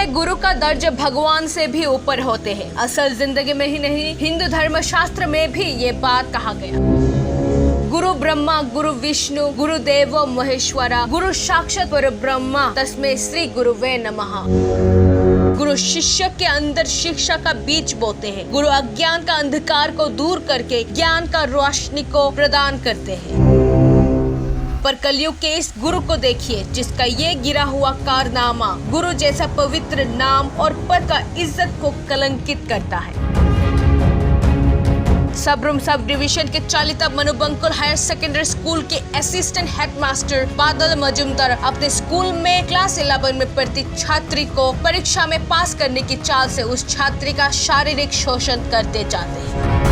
में गुरु का दर्जा भगवान से भी ऊपर होते हैं। असल जिंदगी में ही नहीं, हिंदू धर्म शास्त्र में भी ये बात कहा गया। गुरु ब्रह्मा गुरु विष्णु गुरु देवो महेश्वरा गुरु साक्षात परब्रह्मा तस्मै श्री गुरुवे नमः। गुरु शिष्य के अंदर शिक्षा का बीज बोते हैं। गुरु अज्ञान का अंधकार को दूर करके ज्ञान का रोशनी को प्रदान करते हैं। पर कलयुग के इस गुरु को देखिए, जिसका ये गिरा हुआ कारनामा गुरु जैसा पवित्र नाम और पद का इज्जत को कलंकित करता है। सबरूम सब डिवीजन के चालिता मनुबंकुल हायर सेकेंडरी स्कूल के असिस्टेंट हेडमास्टर बादल मजुमदार अपने स्कूल में क्लास 11 में पढ़ती छात्री को परीक्षा में पास करने की चाल से उस छात्री का शारीरिक शोषण करते जाते हैं।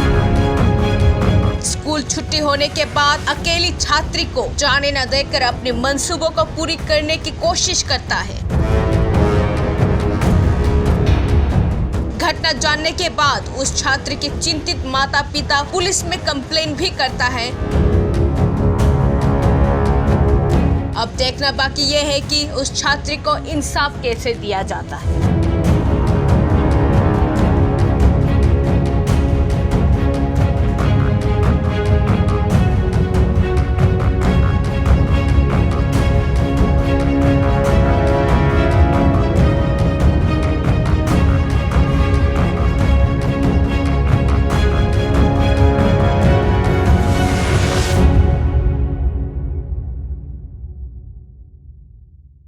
स्कूल छुट्टी होने के बाद अकेली छात्री को जाने न देकर अपने मंसूबों को पूरी करने की कोशिश करता है। घटना जानने के बाद उस छात्र के चिंतित माता पिता पुलिस में कंप्लेन भी करता है। अब देखना बाकी ये है कि उस छात्र को इंसाफ कैसे दिया जाता है।